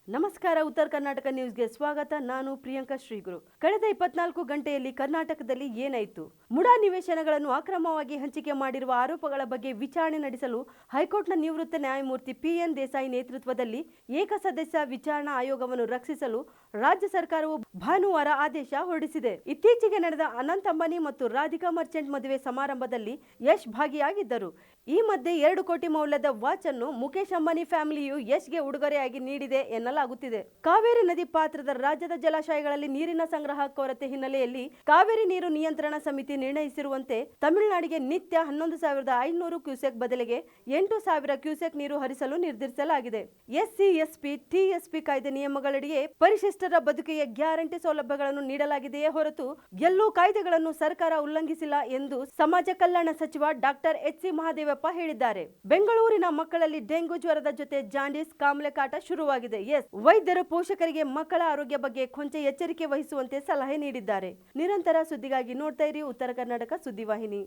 ನಮಸ್ಕಾರ. ಉತ್ತರ ಕರ್ನಾಟಕ ನ್ಯೂಸ್ಗೆ ಸ್ವಾಗತ. ನಾನು ಪ್ರಿಯಾಂಕಾ ಶ್ರೀಗುರು. ಕಳೆದ 24 ಗಂಟೆಯಲ್ಲಿ ಕರ್ನಾಟಕದಲ್ಲಿ ಏನಾಯಿತು? ಮುಡಾ ನಿವೇಶನಗಳನ್ನು ಅಕ್ರಮವಾಗಿ ಹಂಚಿಕೆ ಮಾಡಿರುವ ಆರೋಪಗಳ ಬಗ್ಗೆ ವಿಚಾರಣೆ ನಡೆಸಲು ಹೈಕೋರ್ಟ್ನ ನಿವೃತ್ತ ನ್ಯಾಯಮೂರ್ತಿ PN ದೇಸಾಯಿ ನೇತೃತ್ವದಲ್ಲಿ ಏಕಸದಸ್ಯ ವಿಚಾರಣಾ ಆಯೋಗವನ್ನು ರಚಿಸಲು ರಾಜ್ಯ ಸರ್ಕಾರವು ಭಾನುವಾರ ಆದೇಶ ಹೊರಡಿಸಿದೆ. ಇತ್ತೀಚೆಗೆ ನಡೆದ ಅನಂತ್ ಅಂಬಾನಿ ಮತ್ತು ರಾಧಿಕಾ ಮರ್ಚೆಂಟ್ ಮದುವೆ ಸಮಾರಂಭದಲ್ಲಿ ಯಶ್ ಭಾಗಿಯಾಗಿದ್ದರು. ಈ ಮಧ್ಯೆ 2 ಕೋಟಿ ಮೌಲ್ಯದ ವಾಚ್ ಅನ್ನು ಮುಖೇಶ್ ಅಂಬಾನಿ ಫ್ಯಾಮಿಲಿಯು ಯಶ್ಗೆ ಉಡುಗೊರೆಯಾಗಿ ನೀಡಿದೆ ಎನ್ನಲಾಗುತ್ತಿದೆ. ಕಾವೇರಿ ನದಿ ಪಾತ್ರದ ರಾಜ್ಯದ ಜಲಾಶಯಗಳಲ್ಲಿ ನೀರಿನ ಸಂಗ್ರಹ ಕೊರತೆ ಹಿನ್ನೆಲೆಯಲ್ಲಿ ಕಾವೇರಿ ನೀರು ನಿಯಂತ್ರಣ ಸಮಿತಿ ನಿರ್ಣಯಿಸಿರುವಂತೆ ತಮಿಳುನಾಡಿಗೆ ನಿತ್ಯ 11,500 ಕ್ಯೂಸೆಕ್ ಬದಲಿಗೆ 8,000 ಕ್ಯೂಸೆಕ್ ನೀರು ಹರಿಸಲು ನಿರ್ಧರಿಸಲಾಗಿದೆ. SC, SP, TSP ಕಾಯ್ದೆ ನಿಯಮಗಳಡಿಯೇ ಪರಿಶಿಷ್ಟರ ಬದುಕಿಗೆ ಗ್ಯಾರಂಟಿ ಸೌಲಭ್ಯಗಳನ್ನು ನೀಡಲಾಗಿದೆಯೇ ಹೊರತು ಎಲ್ಲೂ ಕಾಯ್ದೆಗಳನ್ನು ಸರ್ಕಾರ ಉಲ್ಲಂಘಿಸಿಲ್ಲ ಎಂದು ಸಮಾಜ ಕಲ್ಯಾಣ ಸಚಿವ ಡಾಕ್ಟರ್ HC ಮಹದೇವಪ್ಪ ಹೇಳಿದ್ದಾರೆ. ಬೆಂಗಳೂರಿನ ಮಕ್ಕಳಲ್ಲಿ ಡೆಂಗು ಜ್ವರದ ಜೊತೆ ಜಾಂಡೀಸ್, ಕಾಮಲೆ ಕಾಟ ಶುರುವಾಗಿದೆ. ವೈದ್ಯರು ಪೋಷಕರಿಗೆ ಮಕ್ಕಳ ಆರೋಗ್ಯ ಬಗ್ಗೆ ಕೊಂಚ ಎಚ್ಚರಿಕೆ ವಹಿಸುವಂತೆ ಸಲಹೆ ನೀಡಿದ್ದಾರೆ. ನಿರಂತರ ಸುದ್ದಿಗಾಗಿ ನೋಡ್ತಾ ಇರಿ ಉತ್ತರ ಕರ್ನಾಟಕ ಸುದ್ದಿವಾಹಿನಿ.